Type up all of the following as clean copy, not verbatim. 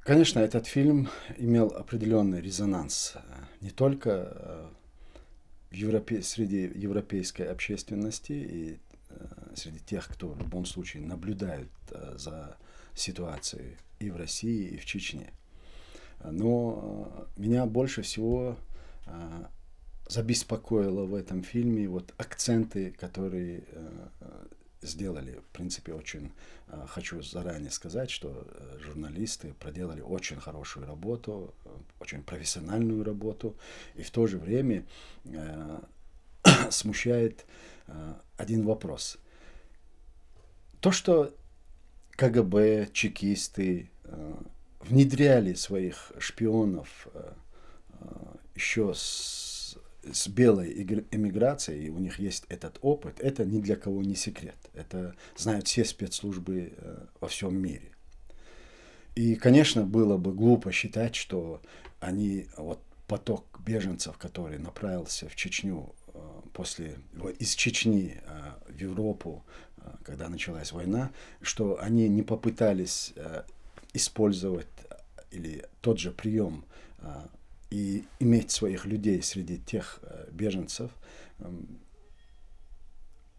Конечно, этот фильм имел определенный резонанс не только среди европейской общественности и среди тех, кто в любом случае наблюдает за ситуацией и в России, и в Чечне. Но меня больше всего забеспокоило в этом фильме вот акценты, которые сделали. В принципе, очень хочу заранее сказать, что журналисты проделали очень хорошую работу, очень профессиональную работу, и в то же время смущает один вопрос. То, что КГБ, чекисты внедряли своих шпионов еще с белой эмиграцией, и у них есть этот опыт, это ни для кого не секрет. Это знают все спецслужбы во всем мире. И, конечно, было бы глупо считать, что они, вот поток беженцев, который направился в Чечню из Чечни в Европу, когда началась война, что они не попытались использовать или тот же прием и иметь своих людей среди тех беженцев,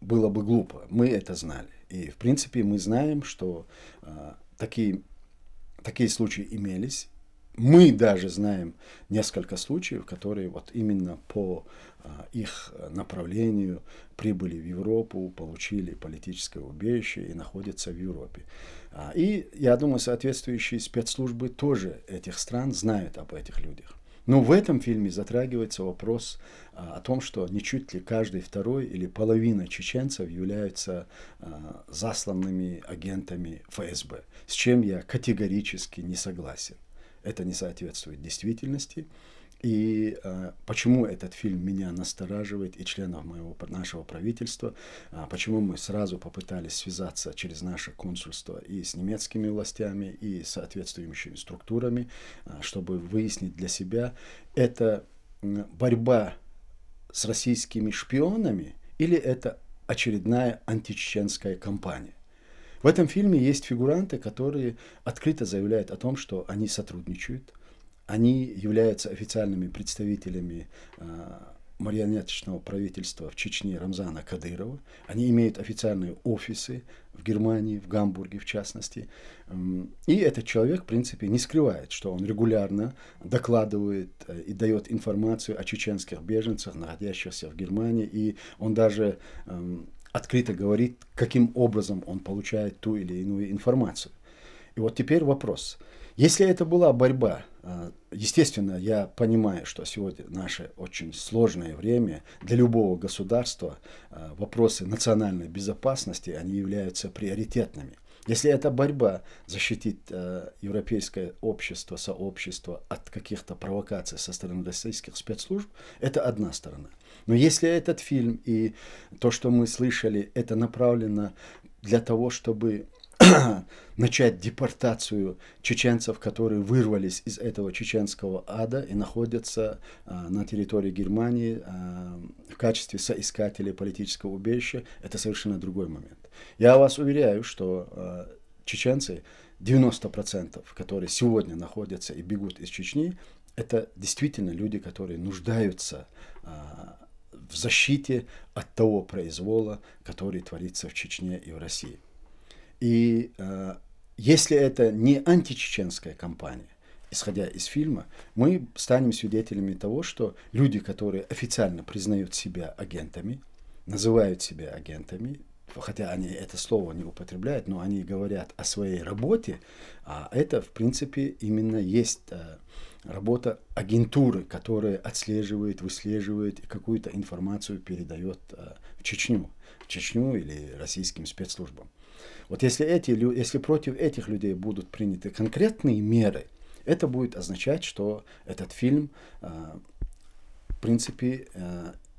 было бы глупо. Мы это знали. И, в принципе, мы знаем, что такие случаи имелись. Мы даже знаем несколько случаев, которые вот именно по их направлению прибыли в Европу, получили политическое убежище и находятся в Европе. И я думаю, соответствующие спецслужбы тоже этих стран знают об этих людях. Но в этом фильме затрагивается вопрос о том, что ничуть ли каждый второй или половина чеченцев являются засланными агентами ФСБ, с чем я категорически не согласен. Это не соответствует действительности. И почему этот фильм меня настораживает и членов нашего правительства, почему мы сразу попытались связаться через наше консульство и с немецкими властями, и с соответствующими структурами, чтобы выяснить для себя, это борьба с российскими шпионами или это очередная античеченская кампания. В этом фильме есть фигуранты, которые открыто заявляют о том, что они сотрудничают. Они являются официальными представителями марионеточного правительства в Чечне Рамзана Кадырова. Они имеют официальные офисы в Германии, в Гамбурге в частности. И этот человек, в принципе, не скрывает, что он регулярно докладывает и дает информацию о чеченских беженцах, находящихся в Германии. И он даже открыто говорит, каким образом он получает ту или иную информацию. И вот теперь вопрос. Если это была борьба, естественно, я понимаю, что сегодня наше очень сложное время для любого государства, вопросы национальной безопасности, они являются приоритетными. Если это борьба защитить европейское общество, сообщество от каких-то провокаций со стороны российских спецслужб, это одна сторона. Но если этот фильм и то, что мы слышали, это направлено для того, чтобы начать депортацию чеченцев, которые вырвались из этого чеченского ада и находятся на территории Германии в качестве соискателей политического убежища, это совершенно другой момент. Я вас уверяю, что чеченцы, 90%, которые сегодня находятся и бегут из Чечни, это действительно люди, которые нуждаются в защите от того произвола, который творится в Чечне и в России. И если это не античеченская кампания, исходя из фильма, мы станем свидетелями того, что люди, которые официально признают себя агентами, называют себя агентами, хотя они это слово не употребляют, но они говорят о своей работе, а это, в принципе, именно есть работа агентуры, которая отслеживает, выслеживает и какую-то информацию передает в Чечню или российским спецслужбам. Вот если против этих людей будут приняты конкретные меры, это будет означать, что этот фильм, в принципе,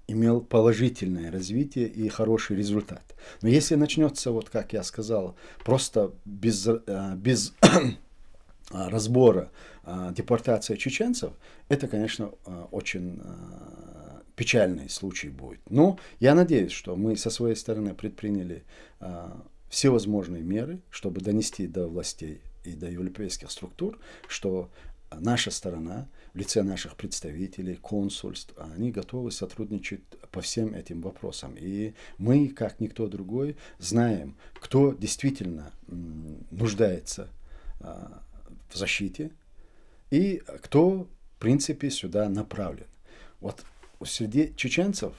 имел положительное развитие и хороший результат. Но если начнется, вот как я сказал, просто без разбора депортация чеченцев, это, конечно, очень печальный случай будет. Но я надеюсь, что мы со своей стороны предприняли все возможные меры, чтобы донести до властей и до европейских структур, что наша сторона в лице наших представителей, консульств, они готовы сотрудничать по всем этим вопросам. И мы, как никто другой, знаем, кто действительно нуждается в защите и кто, в принципе, сюда направлен. Вот среди чеченцев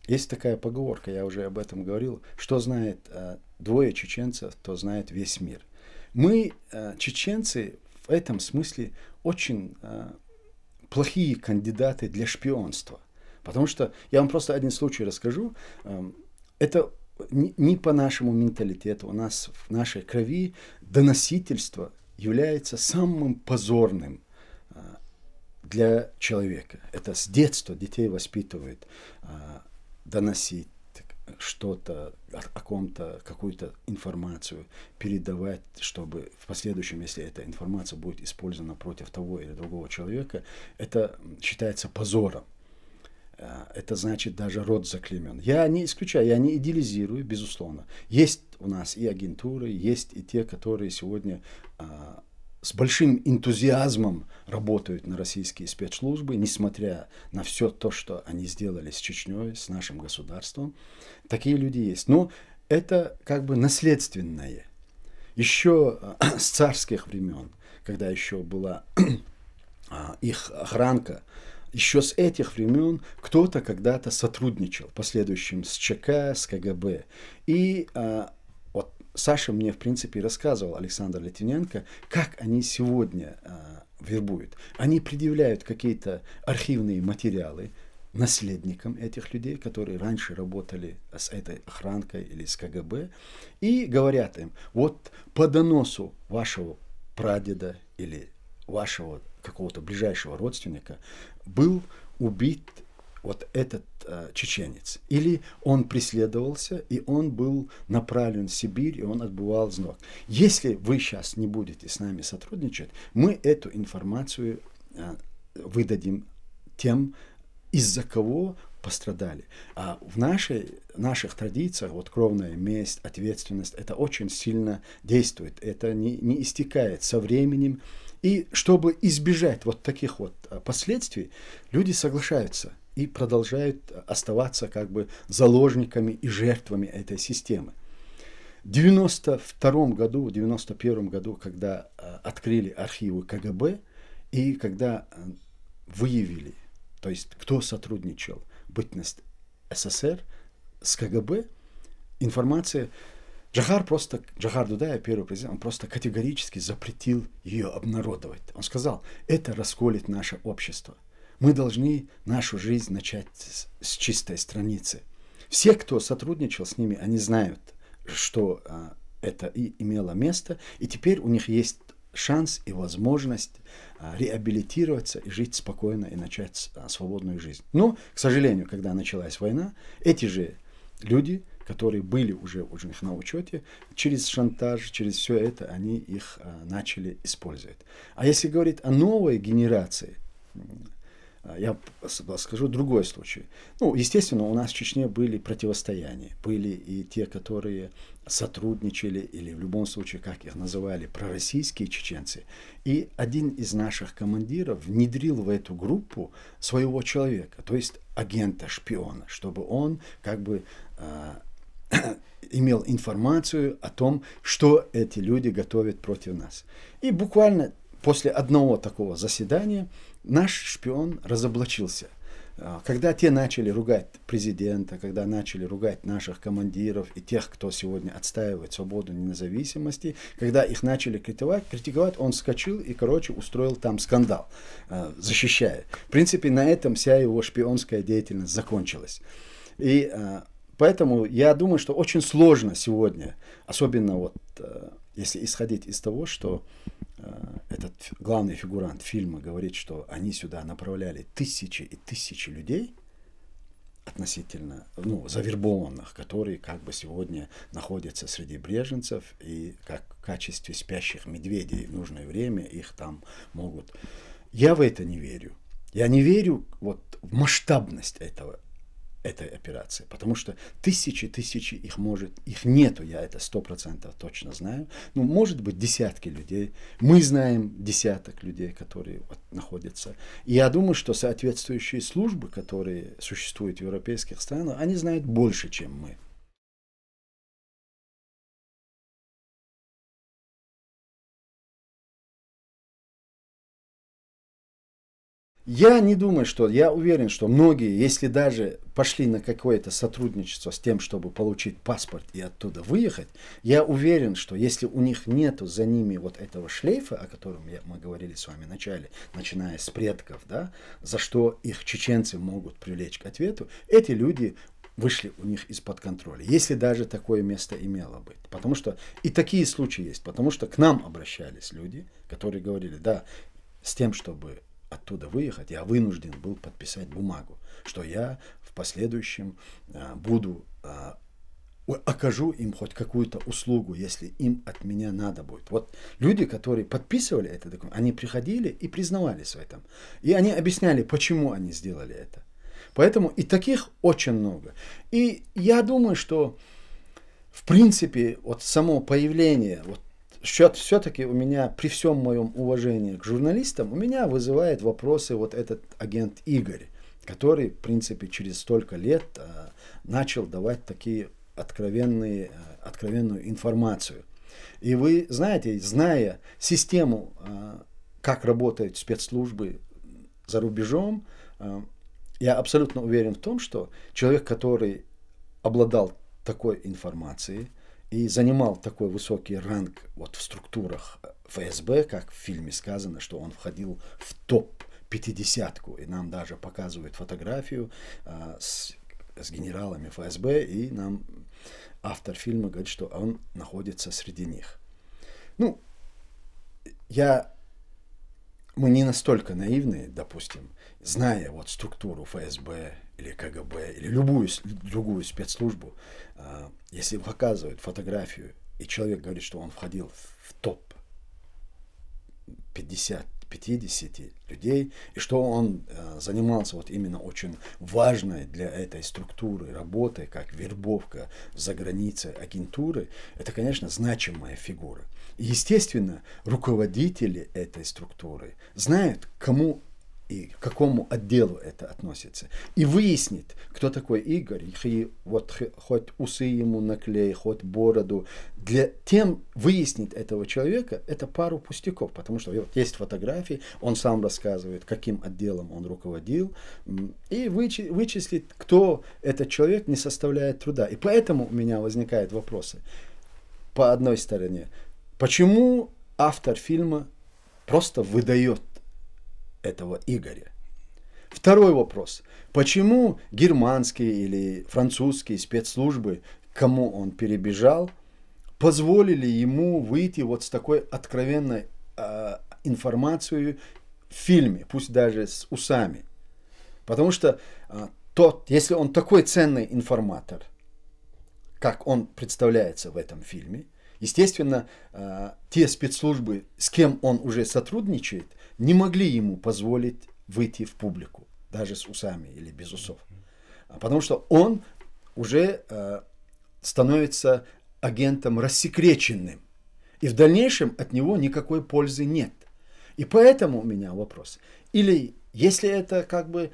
есть такая поговорка, я уже об этом говорил, что знает двое чеченцев, то знает весь мир. Мы, чеченцы, в этом смысле очень плохие кандидаты для шпионства. Потому что, я вам просто один случай расскажу, это не по нашему менталитету, у нас в нашей крови доносительство является самым позорным для человека. Это с детства детей воспитывают доносить что-то, о ком-то, какую-то информацию, передавать, чтобы в последующем, если эта информация будет использована против того или другого человека, это считается позором. Это значит, даже род заклеймен. Я не исключаю, я не идеализирую, безусловно. Есть у нас и агентуры, есть и те, которые сегодня с большим энтузиазмом работают на российские спецслужбы, несмотря на все то, что они сделали с Чечней, с нашим государством. Такие люди есть. Но это как бы наследственное. Еще с царских времен, когда еще была их охранка, еще с этих времен кто-то когда-то сотрудничал, в последующем с ЧК, с КГБ. И вот Саша мне, в принципе, рассказывал, Александр Литвиненко, как они сегодня вербуют. Они предъявляют какие-то архивные материалы наследникам этих людей, которые раньше работали с этой охранкой или с КГБ, и говорят им, вот по доносу вашего прадеда или вашего какого-то ближайшего родственника был убит вот этот чеченец. Или он преследовался, и он был направлен в Сибирь, и он отбывал срок. Если вы сейчас не будете с нами сотрудничать, мы эту информацию выдадим тем, из-за кого пострадали. А в наших традициях вот кровная месть, ответственность, это очень сильно действует. Это не истекает со временем. И чтобы избежать вот таких вот последствий, люди соглашаются и продолжают оставаться как бы заложниками и жертвами этой системы. В 1992 году, в 1991 году, когда открыли архивы КГБ и когда выявили, то есть кто сотрудничал в бытность СССР с КГБ, информация, Джохар Дудаев, первый президент, он просто категорически запретил ее обнародовать. Он сказал, это расколет наше общество. Мы должны нашу жизнь начать с чистой страницы. Все, кто сотрудничал с ними, они знают, что это и имело место, и теперь у них есть шанс и возможность реабилитироваться и жить спокойно и начать свободную жизнь. Но, к сожалению, когда началась война, эти же люди, которые были уже у них на учете, через шантаж, через все это, они их начали использовать. А если говорить о новой генерации, я скажу другой случай. Ну, естественно, у нас в Чечне были противостояния. Были и те, которые сотрудничали, или в любом случае, как их называли, пророссийские чеченцы. И один из наших командиров внедрил в эту группу своего человека, то есть агента, шпиона, чтобы он как бы имел информацию о том, что эти люди готовят против нас. И буквально после одного такого заседания наш шпион разоблачился. Когда те начали ругать президента, когда начали ругать наших командиров и тех, кто сегодня отстаивает свободу и независимости, когда их начали критиковать, он вскочил и, устроил там скандал, защищая. В принципе, на этом вся его шпионская деятельность закончилась. И поэтому я думаю, что очень сложно сегодня, особенно вот если исходить из того, что этот главный фигурант фильма говорит, что они сюда направляли тысячи и тысячи людей относительно, завербованных, которые как бы сегодня находятся среди беженцев и как в качестве спящих медведей в нужное время их там могут. Я в это не верю. Я не верю вот в масштабность этого этой операции, потому что тысячи их нету, я это 100% точно знаю, ну, может быть, десятки людей, мы знаем десяток людей, которые вот находятся, и я думаю, что соответствующие службы, которые существуют в европейских странах, они знают больше, чем мы. Я не думаю, что... Я уверен, что многие, если даже пошли на какое-то сотрудничество с тем, чтобы получить паспорт и оттуда выехать, я уверен, что если у них нету за ними вот этого шлейфа, о котором мы говорили с вами в начале, начиная с предков, да, за что их чеченцы могут привлечь к ответу, эти люди вышли у них из-под контроля, если даже такое место имело быть. Потому что и такие случаи есть, потому что к нам обращались люди, которые говорили, да, с тем, чтобы оттуда выехать, я вынужден был подписать бумагу, что я в последующем окажу им хоть какую-то услугу, если им от меня надо будет. Вот люди, которые подписывали этот документ, они приходили и признавались в этом. И они объясняли, почему они сделали это. Поэтому и таких очень много. И я думаю, что в принципе вот само появление, вот все-таки у меня, при всем моем уважении к журналистам, у меня вызывает вопросы вот этот агент Игорь, который, в принципе, через столько лет начал давать такие откровенную информацию. И вы знаете, зная систему, как работают спецслужбы за рубежом, я абсолютно уверен в том, что человек, который обладал такой информацией, и занимал такой высокий ранг вот в структурах ФСБ, как в фильме сказано, что он входил в топ-50, и нам даже показывают фотографию с генералами ФСБ, и нам автор фильма говорит, что он находится среди них. Ну, мы не настолько наивны, допустим, зная вот структуру ФСБ или КГБ или любую другую спецслужбу, если показывают фотографию, и человек говорит, что он входил в топ 50 людей, и что он занимался вот именно очень важной для этой структуры работой, как вербовка за границей агентуры, это, конечно, значимая фигура. И, естественно, руководители этой структуры знают, кому и к какому отделу это относится. И выяснит, кто такой Игорь, и вот хоть усы ему наклей, хоть бороду. Тем выяснить этого человека, это пару пустяков, потому что вот есть фотографии, он сам рассказывает, каким отделом он руководил, и вычислить, кто этот человек, не составляет труда. И поэтому у меня возникают вопросы. По одной стороне, почему автор фильма просто выдает этого Игоря? Второй вопрос. Почему германские или французские спецслужбы, к кому он перебежал, позволили ему выйти вот с такой откровенной информацией в фильме, пусть даже с усами? Потому что если он такой ценный информатор, как он представляется в этом фильме, естественно, те спецслужбы, с кем он уже сотрудничает, не могли ему позволить выйти в публику, даже с усами или без усов. Потому что он уже становится агентом рассекреченным. И в дальнейшем от него никакой пользы нет. И поэтому у меня вопрос. Или если это как бы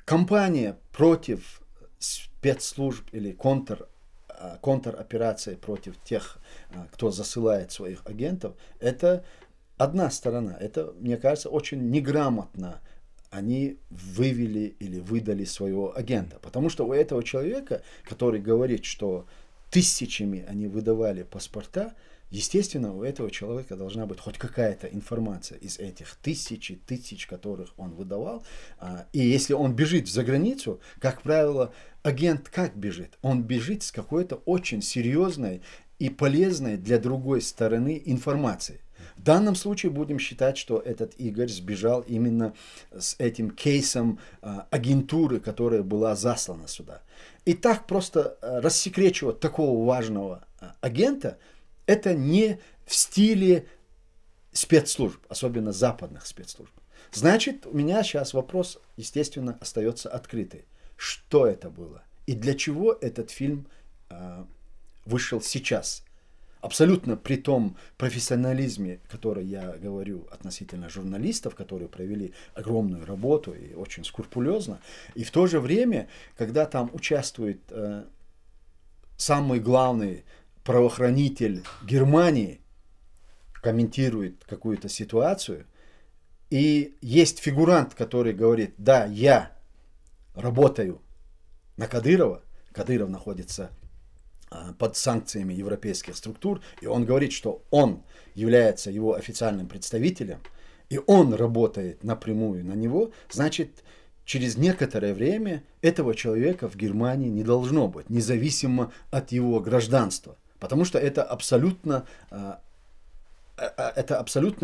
кампания против спецслужб или контроперации против тех, кто засылает своих агентов, это одна сторона. Это, мне кажется, очень неграмотно они вывели или выдали своего агента. Потому что у этого человека, который говорит, что тысячами они выдавали паспорта, естественно, у этого человека должна быть хоть какая-то информация из этих тысяч, которых он выдавал. И если он бежит за границу, как правило, агент как бежит? Он бежит с какой-то очень серьезной и полезной для другой стороны информацией. В данном случае будем считать, что этот Игорь сбежал именно с этим кейсом агентуры, которая была заслана сюда. И так просто рассекречивать такого важного агента, это не в стиле спецслужб, особенно западных спецслужб. Значит, у меня сейчас вопрос, естественно, остается открытый. что это было и для чего этот фильм вышел сейчас. Абсолютно при том профессионализме, который я говорю относительно журналистов, которые провели огромную работу и очень скрупулезно. И в то же время, когда там участвует самый главный правоохранитель Германии, комментирует какую-то ситуацию, и есть фигурант, который говорит: да, я работаю на Кадырова, Кадыров находится под санкциями европейских структур, и он говорит, что он является его официальным представителем, и он работает напрямую на него, значит, через некоторое время этого человека в Германии не должно быть, независимо от его гражданства, потому что это абсолютно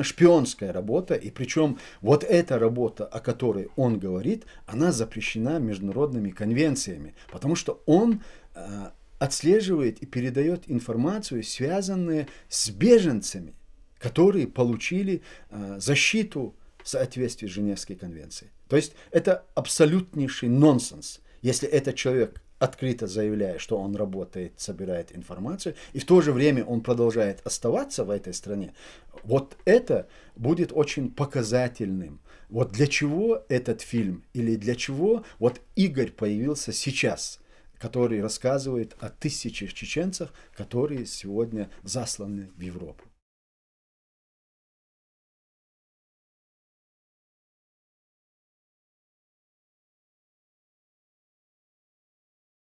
шпионская работа, и причем вот эта работа, о которой он говорит, она запрещена международными конвенциями, потому что он отслеживает и передает информацию, связанную с беженцами, которые получили защиту в соответствии с Женевской конвенцией. То есть это абсолютнейший нонсенс, если этот человек открыто заявляет, что он работает, собирает информацию, и в то же время он продолжает оставаться в этой стране. Вот это будет очень показательным. Вот для чего этот фильм или для чего вот Игорь появился сейчас, который рассказывает о тысячах чеченцев, которые сегодня засланы в Европу.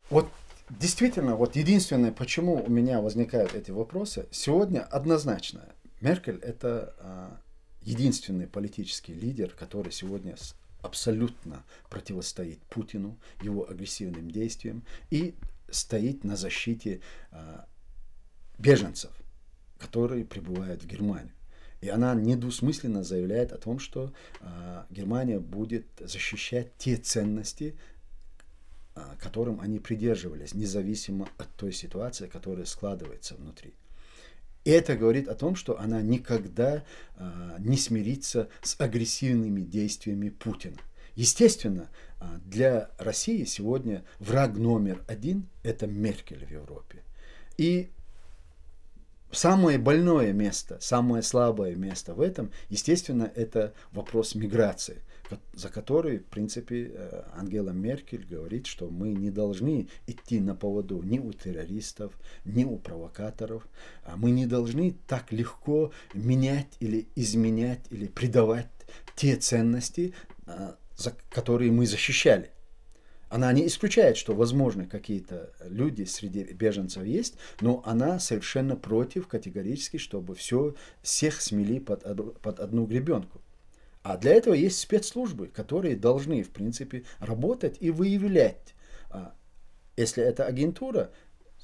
Вот действительно, вот единственное, почему у меня возникают эти вопросы, сегодня однозначно Меркель это единственный политический лидер, который сегодня абсолютно противостоит Путину, его агрессивным действиям и стоит на защите беженцев, которые прибывают в Германию. И она недвусмысленно заявляет о том, что Германия будет защищать те ценности, которым они придерживались, независимо от той ситуации, которая складывается внутри. И это говорит о том, что она никогда не смирится с агрессивными действиями Путина. Естественно, для России сегодня враг номер один – это Меркель в Европе. И самое больное место, самое слабое место в этом, естественно, это вопрос миграции, за который, в принципе, Ангела Меркель говорит, что мы не должны идти на поводу ни у террористов, ни у провокаторов. Мы не должны так легко менять или изменять или предавать те ценности, которые мы защищали. Она не исключает, что, возможно, какие-то люди среди беженцев есть, но она совершенно против категорически, чтобы всех смели под одну гребенку. А для этого есть спецслужбы, которые должны, в принципе, работать и выявлять. Если это агентура,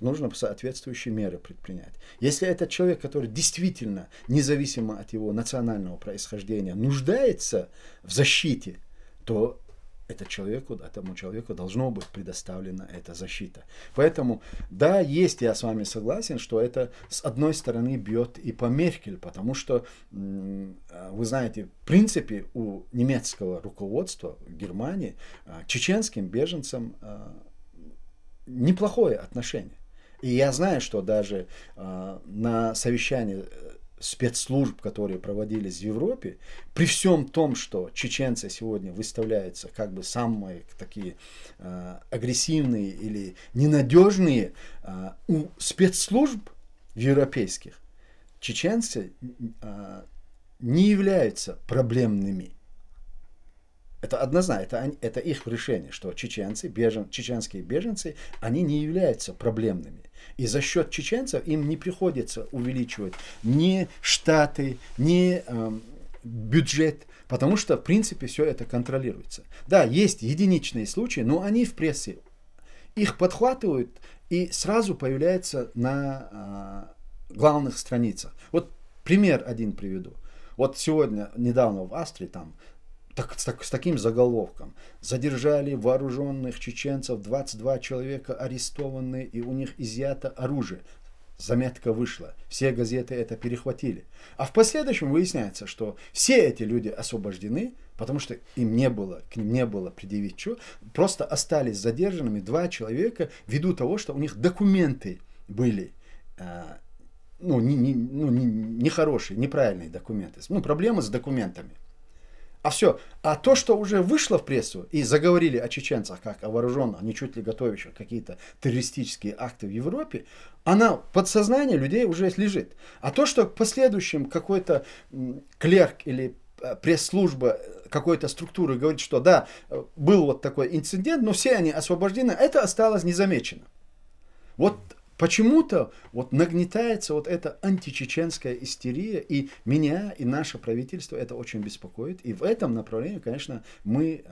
нужно соответствующие меры предпринять. Если это человек, который действительно, независимо от его национального происхождения, нуждается в защите, то этому человеку должно быть предоставлена эта защита. Поэтому, да, я с вами согласен, что это с одной стороны бьет и по Меркель, потому что, вы знаете, в принципе у немецкого руководства в Германии к чеченским беженцам неплохое отношение. И я знаю, что даже на совещании спецслужб, которые проводились в Европе, при всем том, что чеченцы сегодня выставляются как бы самые такие агрессивные или ненадежные, у спецслужб европейских чеченцы не являются проблемными. Это однозначно, это их решение, что чеченские беженцы, они не являются проблемными. И за счет чеченцев им не приходится увеличивать ни штаты, ни бюджет, потому что, в принципе, все это контролируется. Да, есть единичные случаи, но они в прессе. Их подхватывают и сразу появляются на главных страницах. Вот пример один приведу. Вот сегодня, недавно в Австрии, там, с таким заголовком: задержали вооруженных чеченцев, 22 человека арестованы, и у них изъято оружие. Заметка вышла, все газеты это перехватили. А в последующем выясняется, что все эти люди освобождены, Потому что к ним не было предъявить что. Просто остались задержанными 2 человека ввиду того, что у них документы были нехорошие, неправильные документы. Проблемы с документами. А все. А то, что уже вышло в прессу и заговорили о чеченцах как о вооруженных, ничуть ли готовящих какие-то террористические акты в Европе, она в подсознании людей уже лежит. А то, что в последующем какой-то клерк или пресс-служба какой-то структуры говорит, что да, был вот такой инцидент, но все они освобождены, это осталось незамеченным. Вот почему-то вот нагнетается вот эта античеченская истерия, и меня, и наше правительство это очень беспокоит. И в этом направлении, конечно, мы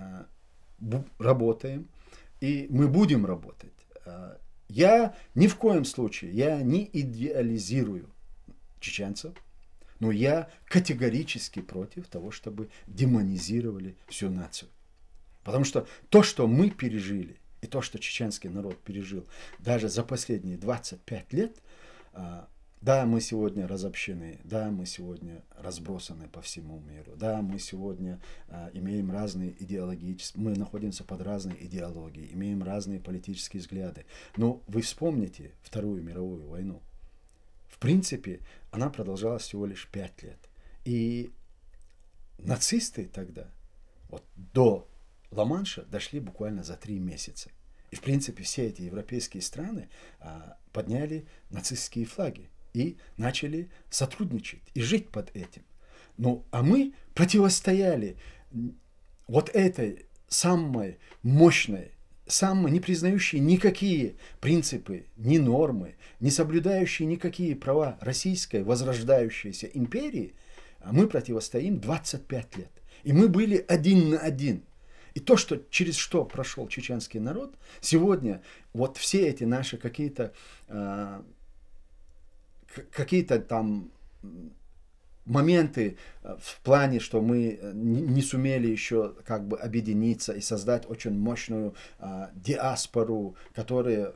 работаем, и мы будем работать. Я ни в коем случае, я не идеализирую чеченцев, но я категорически против того, чтобы демонизировали всю нацию. Потому что то, что мы пережили, и то, что чеченский народ пережил даже за последние 25 лет, да, мы сегодня разобщены, да, мы сегодня разбросаны по всему миру, да, мы сегодня имеем разные идеологические, мы находимся под разной идеологией, имеем разные политические взгляды. Но вы вспомните Вторую мировую войну. В принципе, она продолжалась всего лишь 5 лет. И нацисты тогда, вот до Ла-Манша, дошли буквально за 3 месяца. И, в принципе, все эти европейские страны подняли нацистские флаги и начали сотрудничать и жить под этим. Ну, а мы противостояли вот этой самой мощной, самой не признающей никакие принципы, ни нормы, не соблюдающей никакие права российской возрождающейся империи, мы противостоим 25 лет. И мы были 1 на 1. И то, что, через что прошел чеченский народ, сегодня вот все эти наши какие-то там моменты в плане, что мы не сумели еще как бы объединиться и создать очень мощную диаспору, которая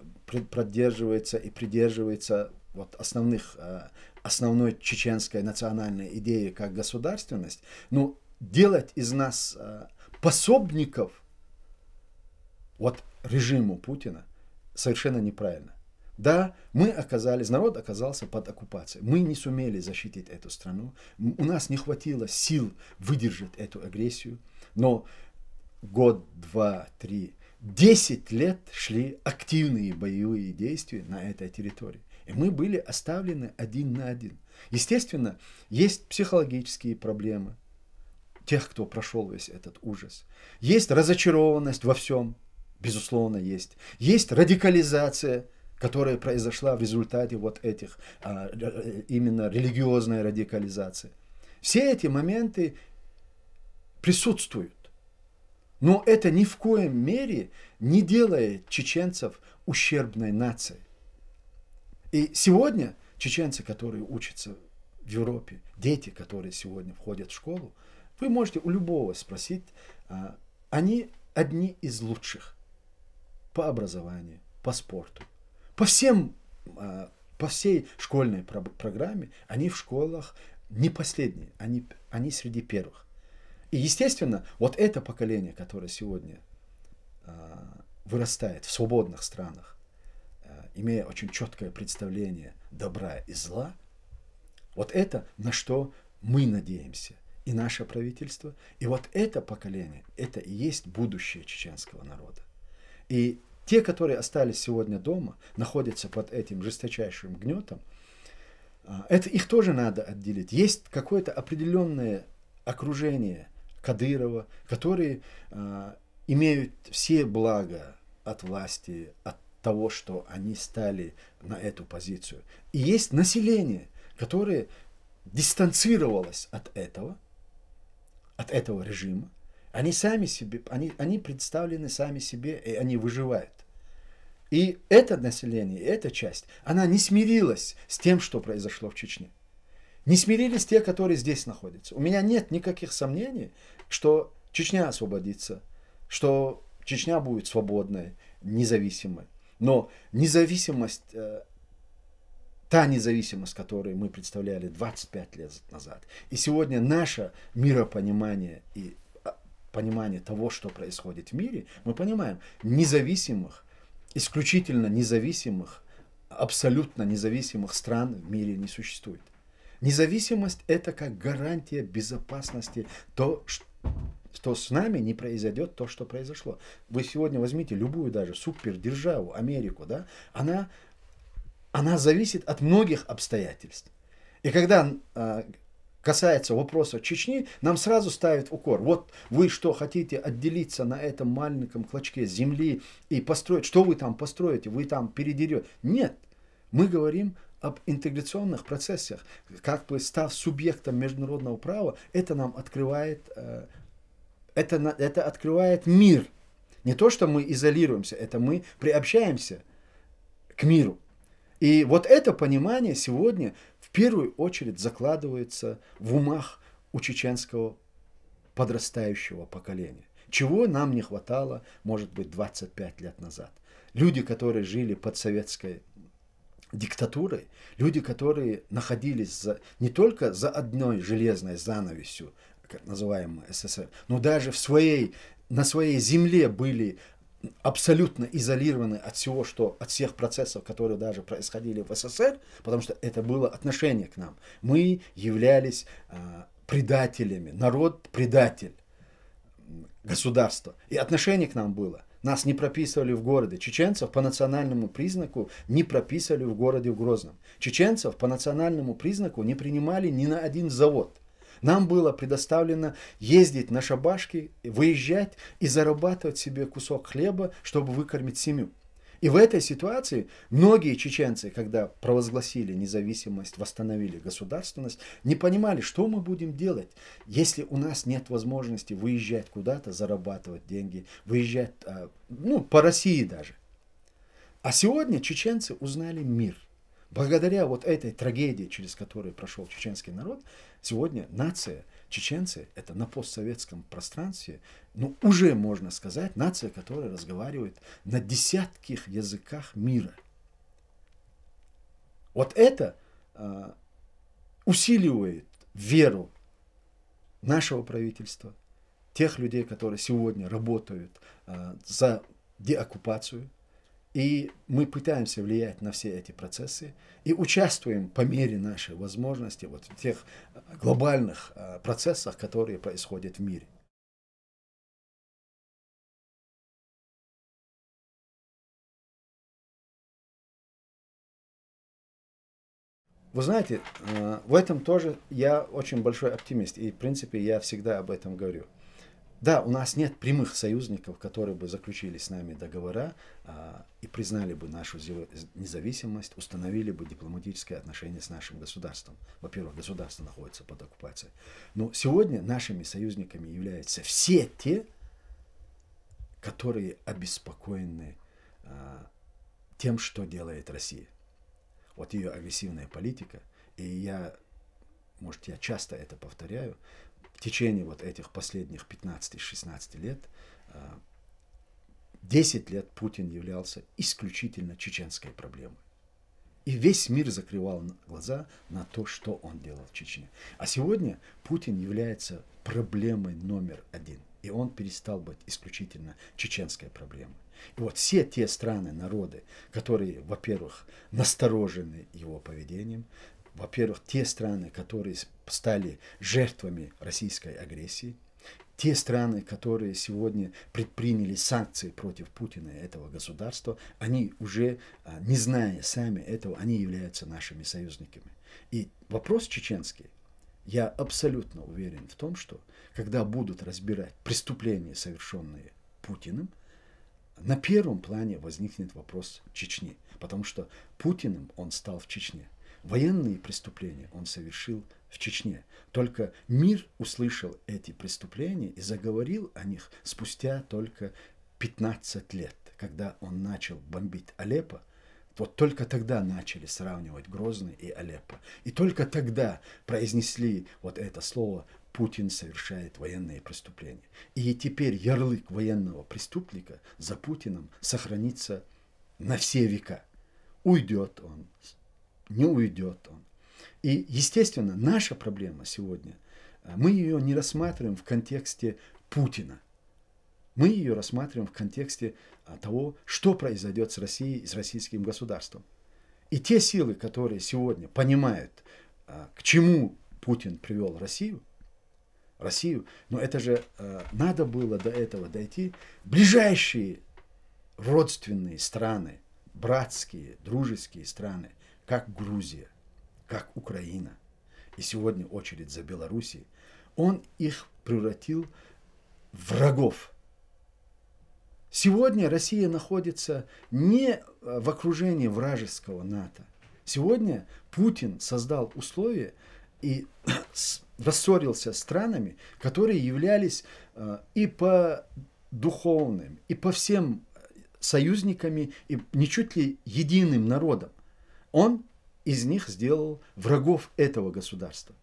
поддерживается и придерживается вот основной чеченской национальной идеи как государственность, но делать из нас пособников вот режиму Путина совершенно неправильно. Да, народ оказался под оккупацией. Мы не сумели защитить эту страну. У нас не хватило сил выдержать эту агрессию. Но год, 2, 3, 10 лет шли активные боевые действия на этой территории. И мы были оставлены 1 на 1. Естественно, есть психологические проблемы тех, кто прошел весь этот ужас. Есть разочарованность во всем, безусловно, есть. Есть радикализация, которая произошла в результате вот этих, именно религиозной радикализации. Все эти моменты присутствуют. Но это ни в коем мере не делает чеченцев ущербной нацией. И сегодня чеченцы, которые учатся в Европе, дети, которые сегодня входят в школу, вы можете у любого спросить, они одни из лучших по образованию, по спорту. По всей школьной программе они в школах не последние, они среди первых. И, естественно, вот это поколение, которое сегодня вырастает в свободных странах, имея очень четкое представление добра и зла, вот это на что мы надеемся. И наше правительство. И вот это поколение, это и есть будущее чеченского народа. И те, которые остались сегодня дома, находятся под этим жесточайшим гнетом, их тоже надо отделить. Есть какое-то определенное окружение Кадырова, которые имеют все блага от власти, от того, что они стали на эту позицию. И есть население, которое дистанцировалось от этого режима. Они сами себе, они представлены сами себе, и они выживают. И это население, эта часть, она не смирилась с тем, что произошло в Чечне. Не смирились те, которые здесь находятся. У меня нет никаких сомнений, что Чечня освободится, что Чечня будет свободной, независимой. Но независимость, та независимость, которую мы представляли 25 лет назад, и сегодня наше миропонимание и понимание того, что происходит в мире, мы понимаем, независимых, исключительно независимых, абсолютно независимых стран в мире не существует. Независимость – это как гарантия безопасности, то, что с нами не произойдет то, что произошло. Вы сегодня возьмите любую даже супердержаву, Америку, да, она зависит от многих обстоятельств. И когда касается вопроса Чечни, нам сразу ставят укор. Вот вы что, хотите отделиться на этом маленьком клочке земли и построить? Что вы там построите? Вы там передерете? Нет. Мы говорим об интеграционных процессах. Как бы став субъектом международного права, это нам открывает, это открывает мир. Не то, что мы изолируемся, это мы приобщаемся к миру. И вот это понимание сегодня в первую очередь закладывается в умах у чеченского подрастающего поколения. Чего нам не хватало, может быть, 25 лет назад. Люди, которые жили под советской диктатурой, люди, которые находились не только за одной железной занавесью, называемой СССР, но даже на своей земле были абсолютно изолированы от всего, от всех процессов, которые даже происходили в СССР, потому что это было отношение к нам. Мы являлись предателями, народ предатель государства. И отношение к нам было. Нас не прописывали в городе. Чеченцев по национальному признаку не прописывали в городе в Грозном. Чеченцев по национальному признаку не принимали ни на один завод. Нам было предоставлено ездить на шабашки, выезжать и зарабатывать себе кусок хлеба, чтобы выкормить семью. И в этой ситуации многие чеченцы, когда провозгласили независимость, восстановили государственность, не понимали, что мы будем делать, если у нас нет возможности выезжать куда-то, зарабатывать деньги, выезжать по России даже. А сегодня чеченцы узнали мир. Благодаря вот этой трагедии, через которую прошел чеченский народ, сегодня нация, чеченцы, это на постсоветском пространстве, уже можно сказать, нация, которая разговаривает на десятках языках мира. Вот это усиливает веру нашего правительства, тех людей, которые сегодня работают за деоккупацию. И мы пытаемся влиять на все эти процессы и участвуем по мере нашей возможности в тех глобальных процессах, которые происходят в мире. Вы знаете, в этом тоже я очень большой оптимист, и в принципе я всегда об этом говорю. Да, у нас нет прямых союзников, которые бы заключили с нами договора и признали бы нашу независимость, установили бы дипломатические отношения с нашим государством. Во-первых, государство находится под оккупацией. Но сегодня нашими союзниками являются все те, которые обеспокоены тем, что делает Россия. Вот ее агрессивная политика. И я часто это повторяю, в течение вот этих последних 15-16 лет, 10 лет Путин являлся исключительно чеченской проблемой. И весь мир закрывал глаза на то, что он делал в Чечне. А сегодня Путин является проблемой номер один. И он перестал быть исключительно чеченской проблемой. И вот все те страны, народы, которые, во-первых, насторожены его поведением, во-первых, те страны, которые стали жертвами российской агрессии, те страны, которые сегодня предприняли санкции против Путина и этого государства, они уже, не зная сами этого, они являются нашими союзниками. И вопрос чеченский, я абсолютно уверен в том, что когда будут разбирать преступления, совершенные Путиным, на первом плане возникнет вопрос Чечни, потому что Путиным он стал в Чечне. Военные преступления он совершил в Чечне. Только мир услышал эти преступления и заговорил о них спустя только 15 лет, когда он начал бомбить Алеппо. Вот только тогда начали сравнивать Грозный и Алеппо. И только тогда произнесли вот это слово «Путин совершает военные преступления». И теперь ярлык военного преступника за Путиным сохранится на все века. Уйдет он, не уйдет он. И, естественно, наша проблема сегодня, мы ее не рассматриваем в контексте Путина. Мы ее рассматриваем в контексте того, что произойдет с Россией и с российским государством. И те силы, которые сегодня понимают, к чему Путин привел Россию, но это же надо было до этого дойти. Ближайшие родственные страны, братские, дружеские страны, как Грузия, как Украина, и сегодня очередь за Белоруссией, он их превратил в врагов. Сегодня Россия находится не в окружении вражеского НАТО. Сегодня Путин создал условия и рассорился с странами, которые являлись и по духовным, и по всем союзниками, и не чуть ли единым народом. Он из них сделал врагов этого государства.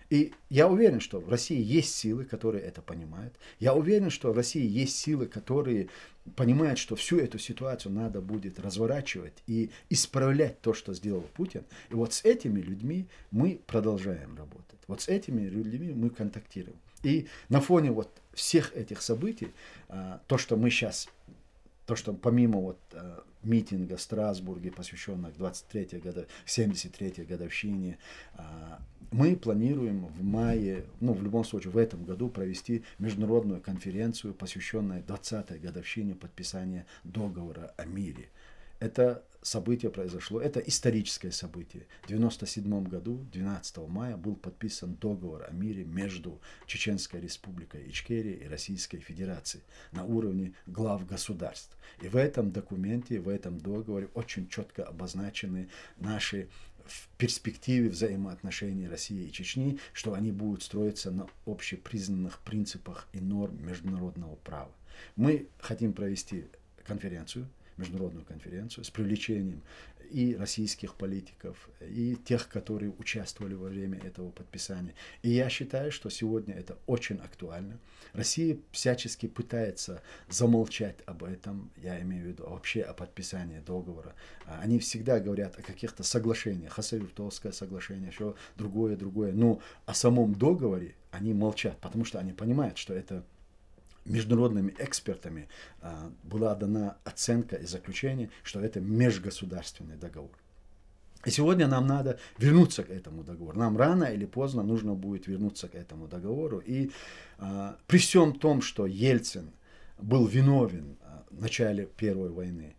И я уверен, что в России есть силы, которые это понимают. Я уверен, что в России есть силы, которые понимают, что всю эту ситуацию надо будет разворачивать и исправлять то, что сделал Путин. И вот с этими людьми мы продолжаем работать. Вот с этими людьми мы контактируем. И на фоне вот всех этих событий, то, что мы сейчас, то, что помимо вот митинга в Страсбурге, посвященного 73-й годовщине, мы планируем в мае, в любом случае в этом году провести международную конференцию, посвященную 20-й годовщине подписания договора о мире. Это событие произошло, это историческое событие. В 1997 году, 12 мая, был подписан договор о мире между Чеченской республикой Ичкерия и Российской Федерацией на уровне глав государств. И в этом документе, в этом договоре очень четко обозначены наши в перспективе взаимоотношений России и Чечни, что они будут строиться на общепризнанных принципах и норм международного права. Мы хотим провести конференцию, международную конференцию с привлечением и российских политиков, и тех, которые участвовали во время этого подписания. И я считаю, что сегодня это очень актуально. Россия всячески пытается замолчать об этом, я имею в виду вообще о подписании договора. Они всегда говорят о каких-то соглашениях, Хасавюртовское соглашение, еще другое. Но о самом договоре они молчат, потому что они понимают, что это международными экспертами была дана оценка и заключение, что это межгосударственный договор. И сегодня нам надо вернуться к этому договору. Нам рано или поздно нужно будет вернуться к этому договору. И при всем том, что Ельцин был виновен в начале Первой войны,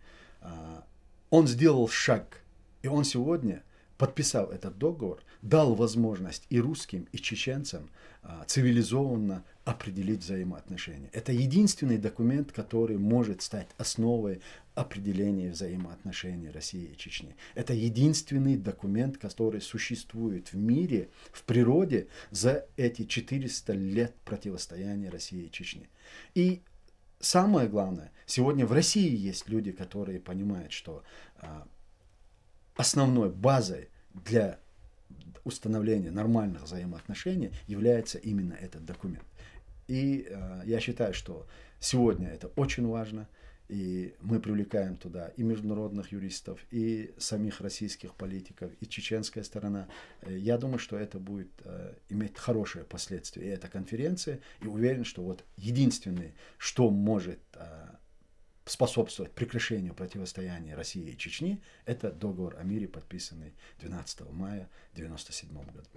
он сделал шаг. И он сегодня, подписав этот договор, дал возможность и русским, и чеченцам цивилизованно определить взаимоотношения. Это единственный документ, который может стать основой определения взаимоотношений России и Чечни. Это единственный документ, который существует в мире, в природе за эти 400 лет противостояния России и Чечни. И самое главное, сегодня в России есть люди, которые понимают, что основной базой для установления нормальных взаимоотношений является именно этот документ. И я считаю, что сегодня это очень важно, и мы привлекаем туда и международных юристов, и самих российских политиков, и чеченская сторона. Я думаю, что это будет иметь хорошие последствия, и эта конференция, и уверен, что вот единственное, что может способствовать прекращению противостояния России и Чечни, это договор о мире, подписанный 12 мая 1997 года.